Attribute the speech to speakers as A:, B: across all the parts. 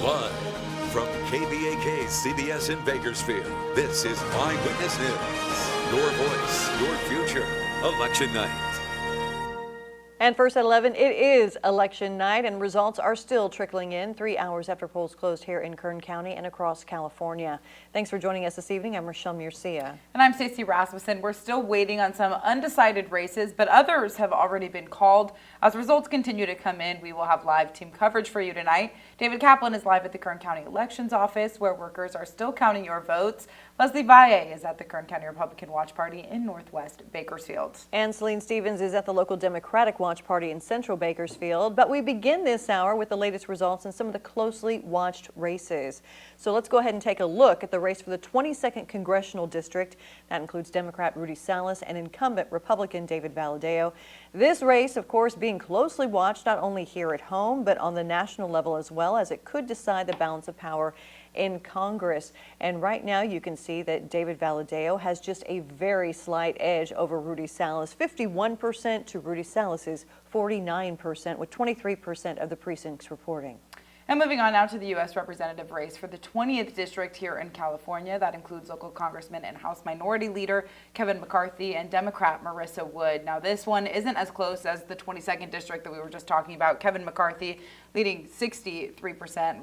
A: Live from KBAK CBS in Bakersfield, this is Eyewitness News. Your voice, your future. Election night.
B: And first at 11, it is election night, and results are still trickling in 3 hours after polls closed here in Kern County and across California. Thanks for joining us this evening. I'm Rochelle Murcia.
C: And I'm Stacey Rasmussen. We're still waiting on some undecided races, but others have already been called. As results continue to come in, we will have live team coverage for you tonight. David Kaplan is live at the Kern County Elections Office, where workers are still counting your votes. Leslie Valle is at the Kern County Republican Watch Party in Northwest Bakersfield.
B: And Celine Stevens is at the local Democratic Watch Party in Central Bakersfield. But we begin this hour with the latest results in some of the closely watched races. So let's go ahead and take a look at the race for the 22nd Congressional District. That includes Democrat Rudy Salas and incumbent Republican David Valadao. This race, of course, being closely watched not only here at home, but on the national level as well, as it could decide the balance of power in Congress. And right now you can see that David Valadao has just a very slight edge over Rudy Salas, 51% to Rudy Salas's 49%, with 23% of the precincts reporting.
C: And moving on now to the U.S. representative race for the 20th district here in California. That includes local Congressman and House Minority Leader Kevin McCarthy and Democrat Marissa Wood. Now, this one isn't as close as the 22nd district that we were just talking about. Kevin McCarthy leading 63%,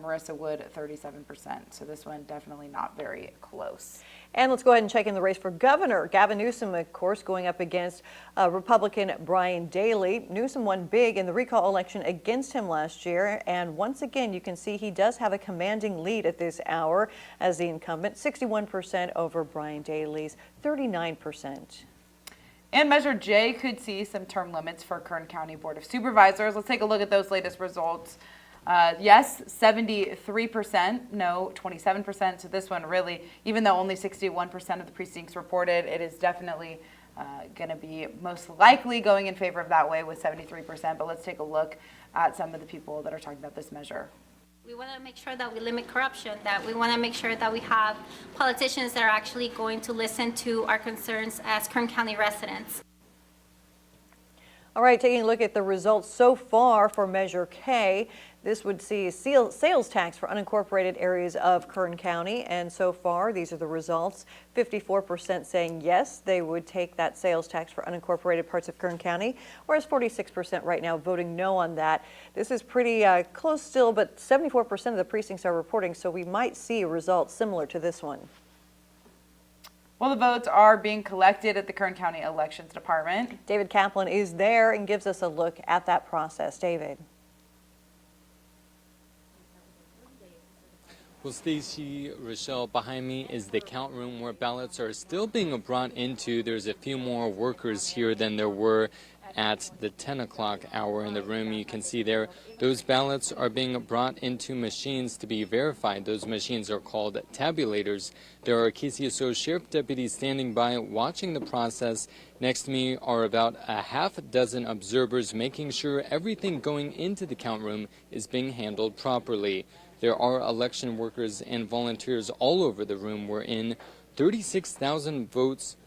C: Marissa Wood 37%. So this one definitely not very close.
B: And let's go ahead and check in the race for governor. Gavin Newsom, of course, going up against Republican Brian Daley. Newsom won big in the recall election against him last year. And once again, you can see he does have a commanding lead at this hour as the incumbent, 61% over Brian Daley's 39%.
C: And Measure J could see some term limits for Kern County Board of Supervisors. Let's take a look at those latest results. Yes, 73%, no, 27%. So this one really, even though only 61% of the precincts reported, it is definitely going to be most likely going in favor of that way with 73%. But let's take a look at some of the people that are talking about this measure.
D: We want to make sure that we limit corruption, that we want to make sure that we have politicians that are actually going to listen to our concerns as Kern County residents.
B: All right, taking a look at the results so far for Measure K. This would see a sales tax for unincorporated areas of Kern County. And so far, these are the results. 54% saying yes, they would take that sales tax for unincorporated parts of Kern County, whereas 46% right now voting no on that. This is pretty close still, but 74% of the precincts are reporting, so we might see a result similar to this one.
C: Well, the votes are being collected at the Kern County Elections Department.
B: David Kaplan is there and gives us a look at that process. David.
E: Well, Stacey, Rochelle, behind me is the count room where ballots are still being brought into. There's a few more workers here than there were at the 10 o'clock hour in the room. You can see there, those ballots are being brought into machines to be verified. Those machines are called tabulators. There are KCSO sheriff deputies standing by watching the process. Next to me are about a half dozen observers making sure everything going into the count room is being handled properly. There are election workers and volunteers all over the room. We're in 36,000 votes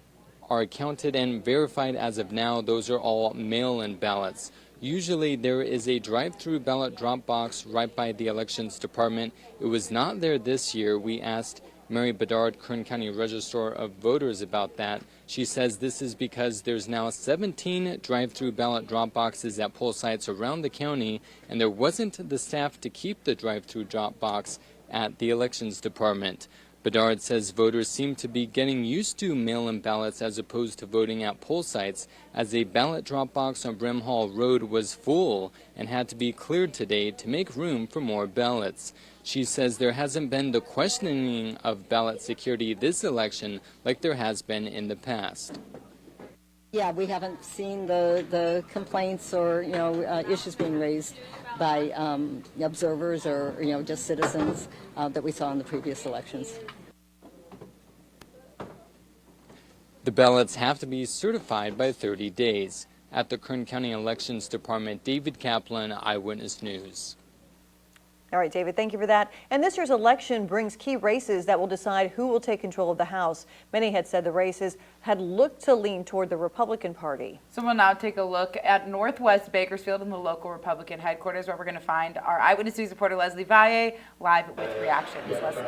E: are counted and verified as of now. Those are all mail-in ballots. Usually there is a drive-through ballot drop box right by the elections department. It was not there this year. We asked Mary Bedard, Kern County Registrar of Voters, about that. She says this is because there's now 17 drive-through ballot drop boxes at poll sites around the county, and there wasn't the staff to keep the drive-through drop box at the elections department. Bedard says voters seem to be getting used to mail-in ballots as opposed to voting at poll sites, as a ballot drop box on Brimhall Road was full and had to be cleared today to make room for more ballots. She says there hasn't been the questioning of ballot security this election like there has been in the past.
F: Yeah, we haven't seen the complaints or issues being raised by observers or just citizens that we saw in the previous elections.
E: The ballots have to be certified by 30 days. At the Kern County Elections Department, David Kaplan, Eyewitness News.
B: All right, David, thank you for that. And this year's election brings key races that will decide who will take control of the House. Many had said the races had looked to lean toward the Republican Party.
C: So we'll now take a look at Northwest Bakersfield in the local Republican headquarters, where we're going to find our Eyewitness News reporter Leslie Valle live with reactions. Leslie.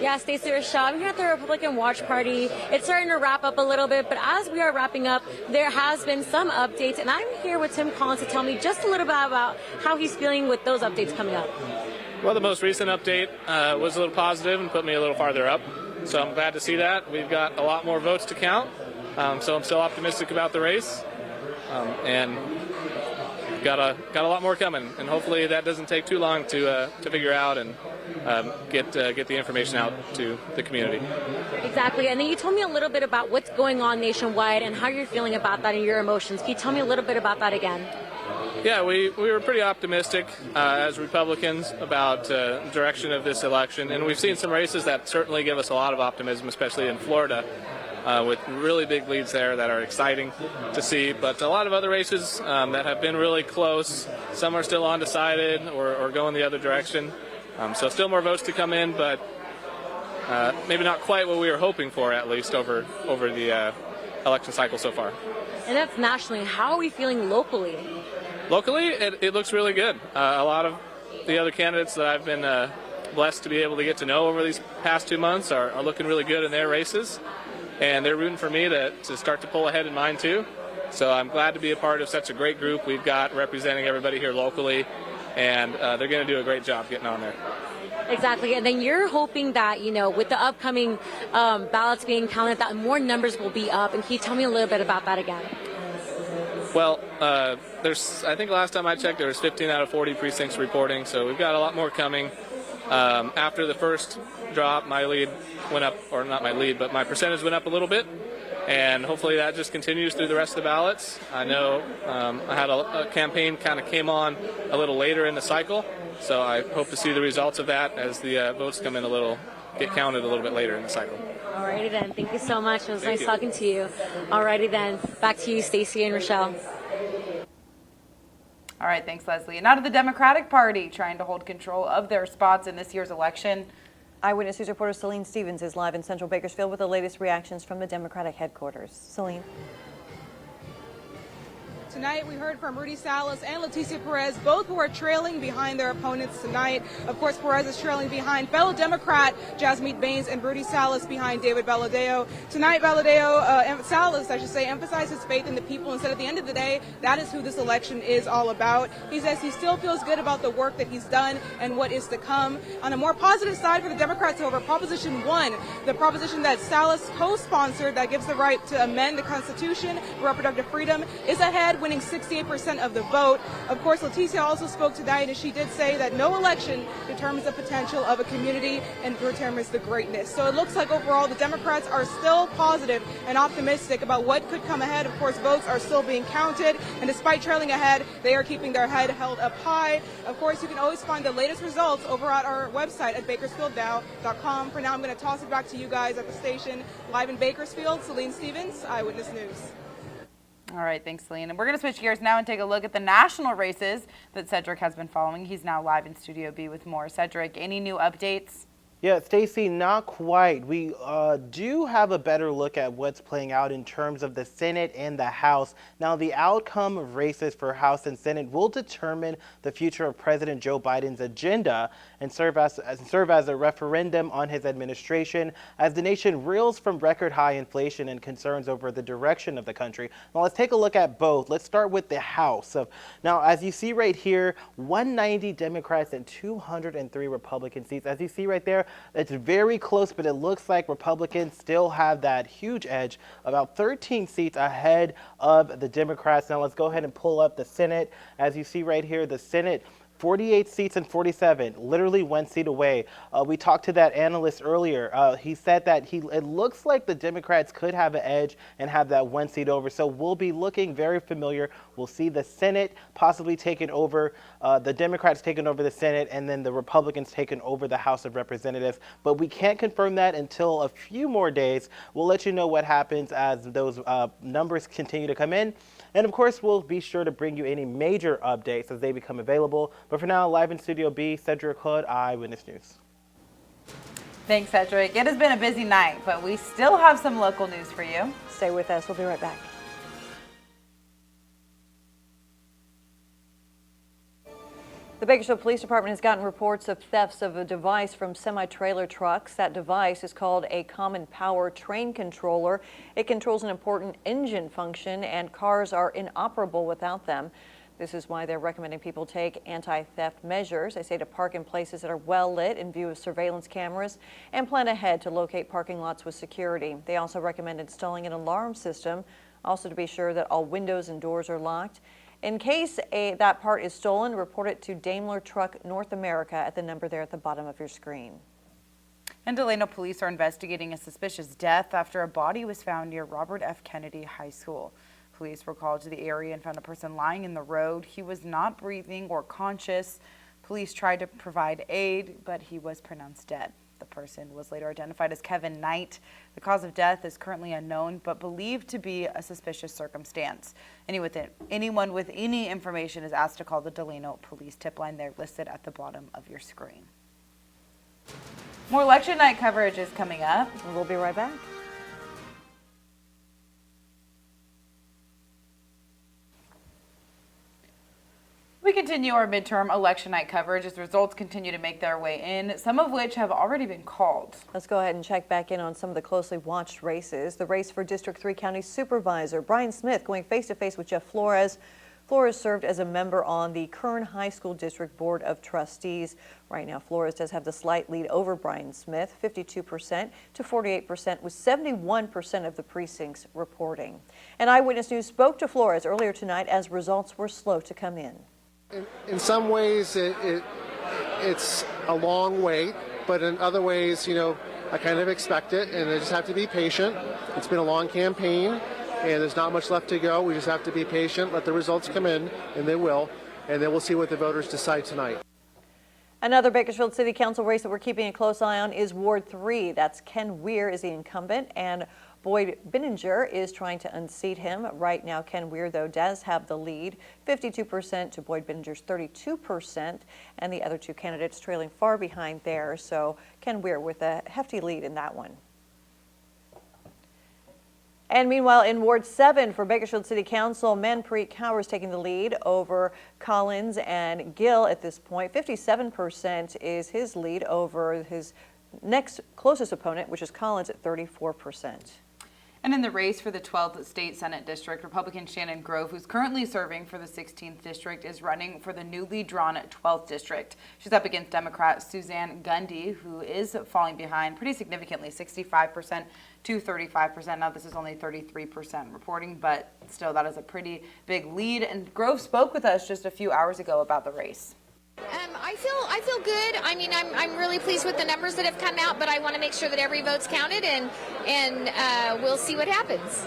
G: Yeah, Stacey, Rochelle, I'm here at the Republican Watch Party. It's starting to wrap up a little bit, but as we are wrapping up, there has been some updates, and I'm here with Tim Collins to tell me just a little bit about how he's feeling with those updates coming up.
H: Well, the most recent update was a little positive and put me a little farther up, so I'm glad to see that. We've got a lot more votes to count, so I'm still optimistic about the race, and got a lot more coming, and hopefully that doesn't take too long to figure out and get the information out to the community.
G: Exactly, and then you told me a little bit about what's going on nationwide and how you're feeling about that and your emotions. Can you tell me a little bit about that again?
H: Yeah, we were pretty optimistic as Republicans about direction of this election, and we've seen some races that certainly give us a lot of optimism, especially in Florida, with really big leads there that are exciting to see. But a lot of other races that have been really close, some are still undecided or going the other direction. So still more votes to come in, but maybe not quite what we were hoping for, at least over the election cycle so far.
G: And that's nationally. How are we feeling locally?
H: Locally, it looks really good. A lot of the other candidates that I've been blessed to be able to get to know over these past 2 months are looking really good in their races, and they're rooting for me to start to pull ahead in mine too. So I'm glad to be a part of such a great group we've got representing everybody here locally, and they're going to do a great job getting on there.
G: Exactly, and then you're hoping that, with the upcoming ballots being counted, that more numbers will be up. And can you tell me a little bit about that again?
H: Well, I think last time I checked, there was 15 out of 40 precincts reporting, so we've got a lot more coming. After the first drop, my lead went up, or not my lead, but my percentage went up a little bit, and hopefully that just continues through the rest of the ballots. I know I had a campaign kind of came on a little later in the cycle, so I hope to see the results of that as the votes come in get counted a little bit later in the cycle.
G: Alrighty then, thank you so much. It was nice talking to you. Alrighty then, back to you, Stacey and Rochelle.
C: All right, thanks, Leslie. And now to the Democratic Party, trying to hold control of their spots in this year's election.
B: Eyewitness News reporter Celine Stevens is live in Central Bakersfield with the latest reactions from the Democratic headquarters. Celine.
I: Tonight, we heard from Rudy Salas and Leticia Perez, both who are trailing behind their opponents tonight. Of course, Perez is trailing behind fellow Democrat Jasmeet Bains and Rudy Salas behind David Valadao. Tonight, Salas, emphasized his faith in the people and said at the end of the day, that is who this election is all about. He says he still feels good about the work that he's done and what is to come. On a more positive side for the Democrats, however, Proposition 1, the proposition that Salas co-sponsored that gives the right to amend the Constitution for reproductive freedom, is ahead, winning 68% of the vote. Of course, Leticia also spoke tonight, and she did say that no election determines the potential of a community and determines the greatness. So it looks like overall the Democrats are still positive and optimistic about what could come ahead. Of course, votes are still being counted, and despite trailing ahead, they are keeping their head held up high. Of course, you can always find the latest results over at our website at bakersfieldnow.com. For now, I'm going to toss it back to you guys at the station. Live in Bakersfield, Celine Stevens, Eyewitness News.
C: All right, thanks, Celine. And we're going to switch gears now and take a look at the national races that Cedric has been following. He's now live in Studio B with more. Cedric, any new updates?
J: Yeah, Stacey, not quite. We do have a better look at what's playing out in terms of the Senate and the House. Now, the outcome of races for House and Senate will determine the future of President Joe Biden's agenda and serve as a referendum on his administration as the nation reels from record high inflation and concerns over the direction of the country. Now, let's take a look at both. Let's start with the House. Now, as you see right here, 190 Democrats and 203 Republican seats. As you see right there, it's very close, but it looks like Republicans still have that huge edge, about 13 seats ahead of the Democrats. Now let's go ahead and pull up the Senate. As you see right here, the Senate 48 seats and 47, literally 1 seat away. We talked to that analyst earlier. He said that it looks like the Democrats could have an edge and have that 1 seat over. So we'll be looking very familiar. We'll see the Senate possibly taken over, the Democrats taking over the Senate, and then the Republicans taking over the House of Representatives. But we can't confirm that until a few more days. We'll let you know what happens as those numbers continue to come in. And of course, we'll be sure to bring you any major updates as they become available. But for now, live in Studio B, Cedric Hood, Eyewitness News.
C: Thanks, Cedric. It has been a busy night, but we still have some local news for you.
B: Stay with us. We'll be right back. The Bakersfield Police Department has gotten reports of thefts of a device from semi-trailer trucks. That device is called a Common Power Train Controller. It controls an important engine function, and cars are inoperable without them. This is why they're recommending people take anti-theft measures. They say to park in places that are well lit in view of surveillance cameras and plan ahead to locate parking lots with security. They also recommend installing an alarm system, also to be sure that all windows and doors are locked. In case that part is stolen, report it to Daimler Truck North America at the number there at the bottom of your screen.
C: And Delano police are investigating a suspicious death after a body was found near Robert F. Kennedy High School. Police were called to the area and found a person lying in the road. He was not breathing or conscious. Police tried to provide aid, but he was pronounced dead. The person was later identified as Kevin Knight. The cause of death is currently unknown, but believed to be a suspicious circumstance. Anyone with any information is asked to call the Delano Police tip line. They're listed at the bottom of your screen. More election night coverage is coming up.
B: We'll be right back.
C: We continue our midterm election night coverage as results continue to make their way in, some of which have already been called.
B: Let's go ahead and check back in on some of the closely watched races. The race for District 3 County Supervisor, Brian Smith going face-to-face with Jeff Flores. Flores served as a member on the Kern High School District Board of Trustees. Right now, Flores does have the slight lead over Brian Smith, 52% to 48%, with 71% of the precincts reporting. And Eyewitness News spoke to Flores earlier tonight as results were slow to come in.
K: In some ways, it's a long wait, but in other ways, I kind of expect it, and I just have to be patient. It's been a long campaign, and there's not much left to go. We just have to be patient, let the results come in, and they will, and then we'll see what the voters decide tonight.
B: Another Bakersfield City Council race that we're keeping a close eye on is Ward 3. That's Ken Weir is the incumbent, and Boyd Binninger is trying to unseat him. Right now, Ken Weir, though, does have the lead, 52% to Boyd Binninger's 32%, and the other two candidates trailing far behind there. So Ken Weir with a hefty lead in that one. And meanwhile, in Ward 7 for Bakersfield City Council, Manpreet Kaur is taking the lead over Collins and Gill at this point. 57% is his lead over his next closest opponent, which is Collins at 34%.
C: And in the race for the 12th State Senate District, Republican Shannon Grove, who's currently serving for the 16th District, is running for the newly drawn 12th District. She's up against Democrat Suzanne Gundy, who is falling behind pretty significantly, 65% to 35%. Now, this is only 33% reporting, but still, that is a pretty big lead. And Grove spoke with us just a few hours ago about the race.
L: I feel good. I mean, I'm really pleased with the numbers that have come out, but I want to make sure that every vote's counted, and we'll see what happens.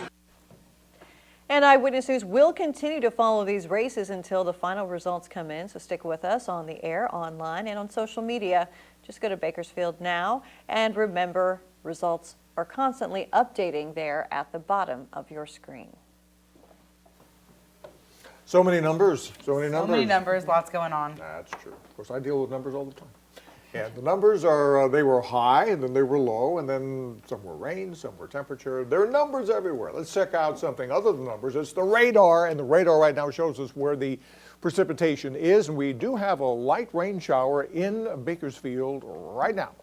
B: And Eyewitness News will continue to follow these races until the final results come in. So stick with us on the air, online, and on social media. Just go to Bakersfield Now, and remember, results are constantly updating there at the bottom of your screen.
M: So many numbers,
C: So many numbers, lots going on.
M: That's true. Of course, I deal with numbers all the time. And the numbers are, they were high, and then they were low, and then some were rain, some were temperature. There are numbers everywhere. Let's check out something other than numbers. It's the radar, and the radar right now shows us where the precipitation is, and we do have a light rain shower in Bakersfield right now.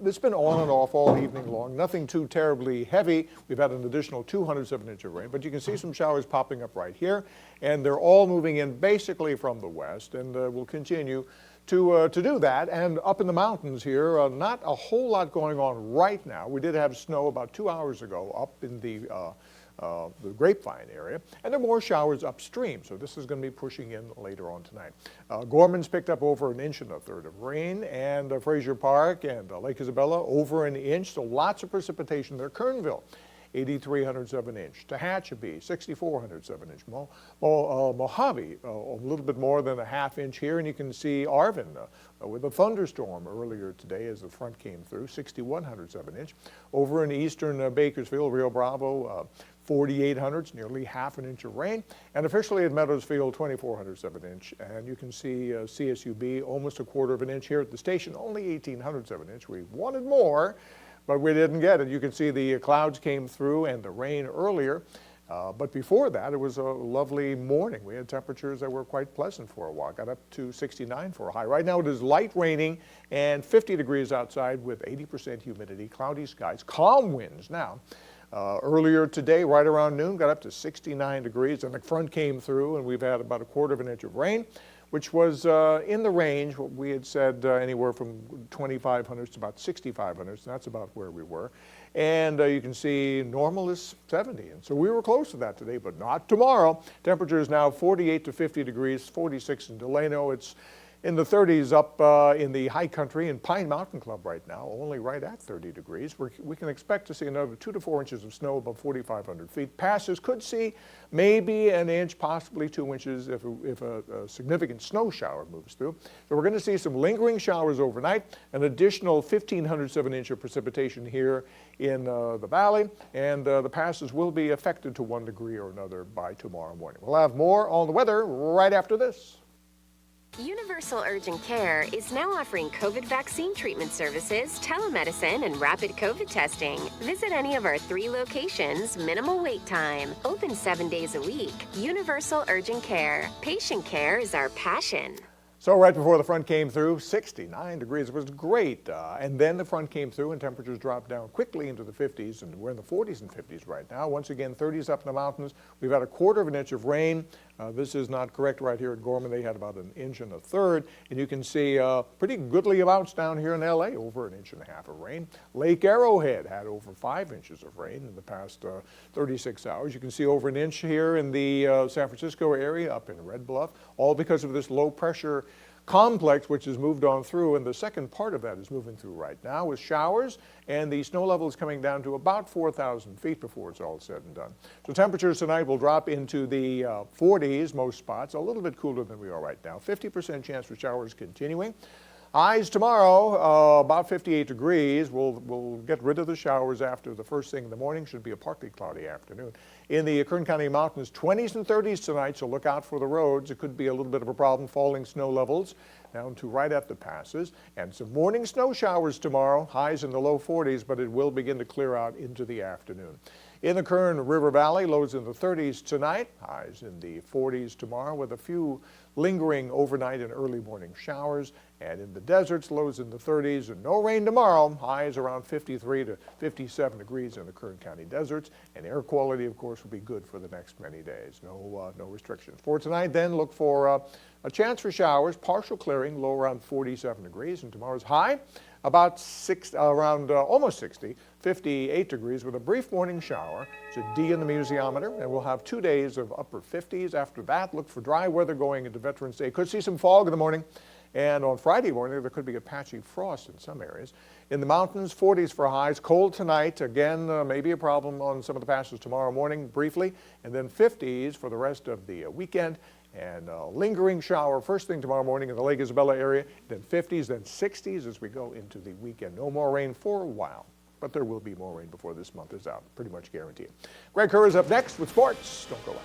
M: It's been on and off all evening long, nothing too terribly heavy. We've had an additional 207 inches of rain, but you can see some showers popping up right here, and they're all moving in basically from the west, and will continue to do that. And up in the mountains here, not a whole lot going on right now. We did have snow about 2 hours ago up in the the Grapevine area. And there are more showers upstream, so this is going to be pushing in later on tonight. Gorman's picked up over 1 1/3 of rain, and Fraser Park and Lake Isabella over 1 inch, so lots of precipitation there. Kernville, 83/100 of an inch. Tehachapi, 64/100 of an inch. Mojave, a little bit more than 1/2 inch here, and you can see Arvin with a thunderstorm earlier today as the front came through, 61/100 of an inch. Over in eastern Bakersfield, Rio Bravo, 48/100, nearly 1/2 inch of rain. And officially at Meadowsfield, 24/100 of an inch. And you can see CSUB almost 1/4 inch here at the station, only 18/100 of an inch. We wanted more, but we didn't get it. You can see the clouds came through and the rain earlier. But before that, it was a lovely morning. We had temperatures that were quite pleasant for a while. Got up to 69 for a high. Right now it is light raining and 50 degrees outside with 80% humidity, cloudy skies, calm winds now. Earlier today, right around noon, got up to 69 degrees, and the front came through, and we've had about 1/4 inch of rain, which was in the range. What we had said anywhere from 2,500 to about 6,500. So that's about where we were. And you can see normal is 70. And so we were close to that today, but not tomorrow. Temperature is now 48 to 50 degrees, 46 in Delano. It's in the 30s up in the high country in Pine Mountain Club right now, only right at 30 degrees. We can expect to see another 2 to 4 inches of snow above 4,500 feet. Passes could see maybe 1 inch, possibly 2 inches if a significant snow shower moves through. So we're going to see some lingering showers overnight, an additional 1,500 of an inch of precipitation here in the valley, and the passes will be affected to 1 degree or another by tomorrow morning. We'll have more on the weather right after this.
N: Universal Urgent Care is now offering COVID vaccine treatment services, telemedicine, and rapid COVID testing. Visit any of our 3 locations, minimal wait time, open 7 days a week. Universal Urgent Care. Patient care is our passion.
M: So right before the front came through, 69 degrees. It was great. And then the front came through and temperatures dropped down quickly into the 50s, and we're in the 40s and 50s right now. Once again, 30s up in the mountains. We've had 1/4 inch of rain. This is not correct right here at Gorman. They had about 1 1/3 inch. And you can see pretty goodly amounts down here in LA, over 1.5 inches of rain. Lake Arrowhead had over 5 inches of rain in the past 36 hours. You can see over 1 inch here in the San Francisco area, up in Red Bluff, all because of this low pressure complex which has moved on through, and the second part of that is moving through right now with showers, and the snow level is coming down to about 4,000 feet before it's all said and done. So temperatures tonight will drop into the 40s most spots, a little bit cooler than we are right now. 50% chance for showers continuing. Highs tomorrow, about 58 degrees. We'll get rid of the showers after the first thing in the morning. Should be a partly cloudy afternoon. In the Kern County Mountains, 20s and 30s tonight, so look out for the roads. It could be a little bit of a problem, falling snow levels down to right at the passes. And some morning snow showers tomorrow, highs in the low 40s, but it will begin to clear out into the afternoon. In the Kern River Valley, lows in the 30s tonight, highs in the 40s tomorrow with a few lingering overnight and early morning showers. And in the deserts, lows in the 30s and no rain tomorrow, highs around 53 to 57 degrees in the Kern County deserts. And air quality, of course, will be good for the next many days. No restrictions. For tonight, then, look for a chance for showers, partial clearing, low around 47 degrees. And tomorrow's high, about almost 60, 58 degrees with a brief morning shower. It's a D in the museometer, and we'll have 2 days of upper 50s. After that, look for dry weather going into Veterans Day. Could see some fog in the morning, and on Friday morning, there could be a patchy frost in some areas. In the mountains, 40s for highs. Cold tonight, again, maybe a problem on some of the passes tomorrow morning briefly, and then 50s for the rest of the weekend. And a lingering shower first thing tomorrow morning in the Lake Isabella area, then 50s, then 60s as we go into the weekend. No more rain for a while, but there will be more rain before this month is out, pretty much guaranteed. Greg Kerr is up next with sports. Don't go away.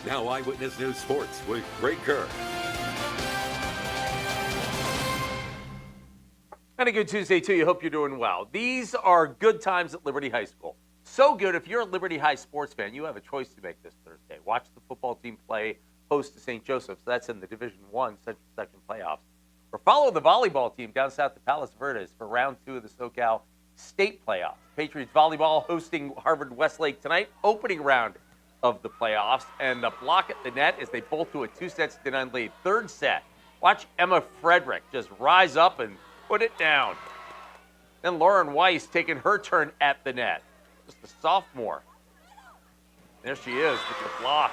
A: Now Eyewitness News Sports with Greg Kerr.
O: And a good Tuesday to you. Hope you're doing well. These are good times at Liberty High School. So good, if you're a Liberty High sports fan, you have a choice to make this Thursday. Watch the football team play host to St. Joseph's. That's in the Division I Central Section playoffs. Or follow the volleyball team down south to Palos Verdes for round 2 of the SoCal State playoffs. Patriots volleyball hosting Harvard Westlake tonight. Opening round of the playoffs, and the block at the net as they bolt to a 2-9 lead. Third set. Watch Emma Frederick just rise up and put it down. Then Lauren Weiss taking her turn at the net. Just a sophomore. There she is with the block.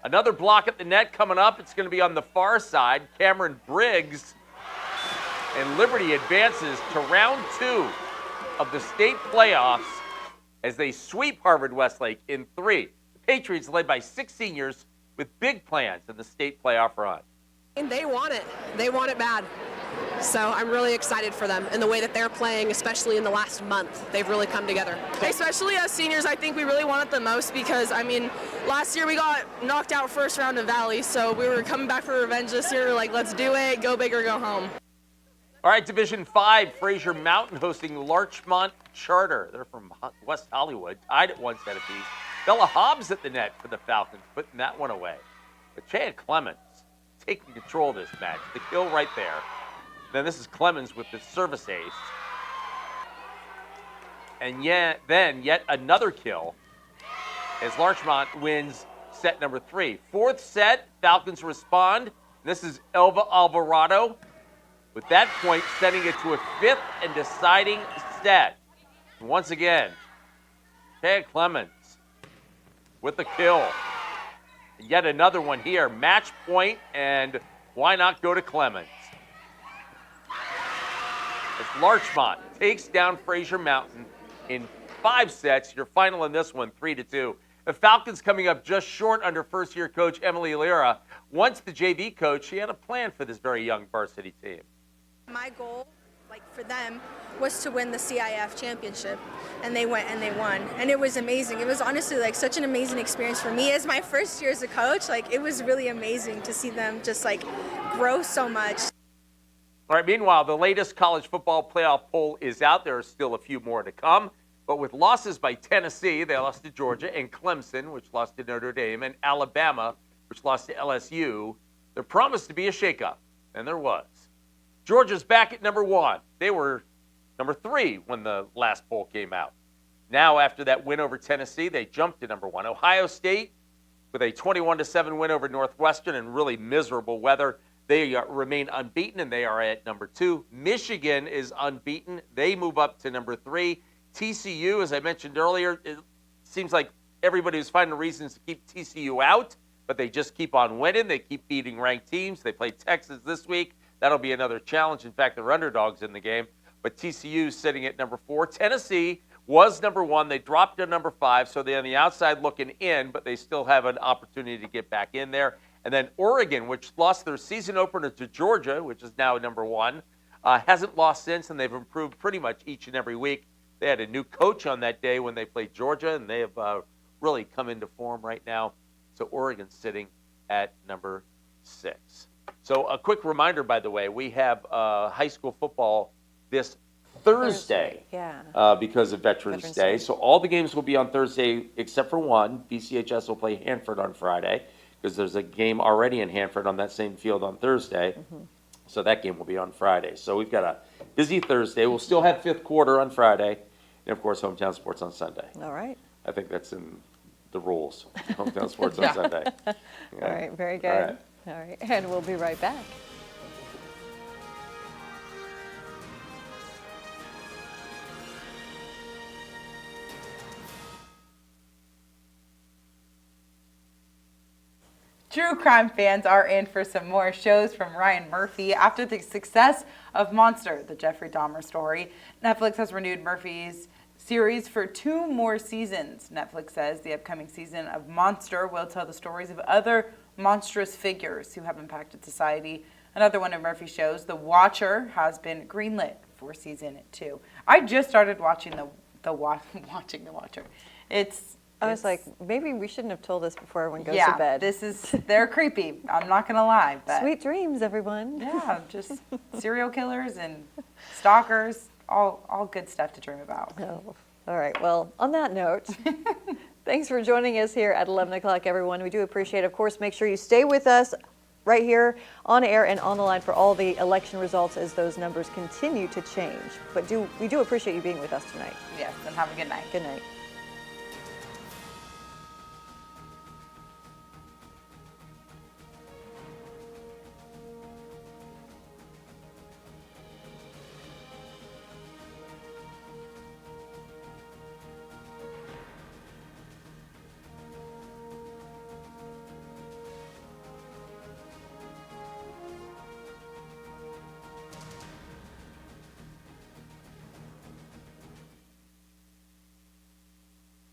O: Another block at the net coming up. It's going to be on the far side. Cameron Briggs. And Liberty advances to round 2 of the state playoffs as they sweep Harvard Westlake in 3. The Patriots led by 6 seniors with big plans in the state playoff run.
P: And they want it. They want it bad. So I'm really excited for them and the way that they're playing, especially in the last month. They've really come together.
Q: Especially as seniors, I think we really want it the most because, I mean, last year we got knocked out first round of Valley, so we were coming back for revenge this year. We're like, let's do it, go big or go home.
O: All right, Division 5, Fraser Mountain hosting Larchmont Charter. They're from West Hollywood, tied at 1 set apiece. Bella Hobbs at the net for the Falcons, putting that one away. But Chad Clemens taking control of this match. The kill right there. Then this is Clemens with the service ace. And yet another kill as Larchmont wins set number 3. Fourth set, Falcons respond. This is Elva Alvarado with that point sending it to a 5th and deciding set. Once again, Chad Clemens with the kill. And yet another one here. Match point, and why not go to Clemens? As Larchmont takes down Fraser Mountain in 5 sets. Your final in this one, 3-2. The Falcons coming up just short under first-year coach Emily Lira. Once the JV coach, she had a plan for this very young varsity team.
R: My goal, for them, was to win the CIF championship, and they went and they won, and it was amazing. It was honestly such an amazing experience for me as my first year as a coach. It was really amazing to see them just grow so much.
O: All right, meanwhile, the latest college football playoff poll is out. There are still a few more to come. But with losses by Tennessee, they lost to Georgia, and Clemson, which lost to Notre Dame, and Alabama, which lost to LSU, there promised to be a shakeup, and there was. Georgia's back at number 1. They were number 3 when the last poll came out. Now, after that win over Tennessee, they jumped to number 1. Ohio State, with a 21-7 win over Northwestern and really miserable weather, they remain unbeaten, and they are at number 2. Michigan is unbeaten. They move up to number 3. TCU, as I mentioned earlier, it seems like everybody was finding reasons to keep TCU out, but they just keep on winning. They keep beating ranked teams. They play Texas this week. That'll be another challenge. In fact, they're underdogs in the game. But TCU is sitting at number 4. Tennessee was number 1. They dropped to number 5, so they're on the outside looking in, but they still have an opportunity to get back in there. And then Oregon, which lost their season opener to Georgia, which is now number 1, hasn't lost since, and they've improved pretty much each and every week. They had a new coach on that day when they played Georgia, and they have really come into form right now. So Oregon's sitting at number 6. So a quick reminder, by the way, we have high school football this Thursday. Because of Veterans Day. So all the games will be on Thursday except for one. BCHS will play Hanford on Friday because there's a game already in Hanford on that same field on Thursday. So that game will be on Friday. So we've got a busy Thursday. We'll still have 5th quarter on Friday. And, of course, Hometown Sports on Sunday.
B: All right.
O: I think that's in the rules. Hometown Sports on Sunday.
B: All right, very good. All right, and we'll be right back.
C: True crime fans are in for some more shows from Ryan Murphy. After the success of Monster, the Jeffrey Dahmer story, Netflix has renewed Murphy's series for 2 more seasons. Netflix says the upcoming season of Monster will tell the stories of other monstrous figures who have impacted society. Another one of Murphy's shows, The Watcher, has been greenlit for season 2. I just started watching watching The Watcher.
B: I was like, maybe we shouldn't have told this before everyone goes to bed.
C: They're creepy. I'm not going to lie. But
B: sweet dreams, everyone.
C: Yeah, just serial killers and stalkers, all good stuff to dream about.
B: Oh, all right. Well, on that note, thanks for joining us here at 11 o'clock, everyone. We do appreciate it. Of course, make sure you stay with us right here on air and on the line for all the election results as those numbers continue to change. But we do appreciate you being with us tonight.
C: Yes, and have a good night.
B: Good night.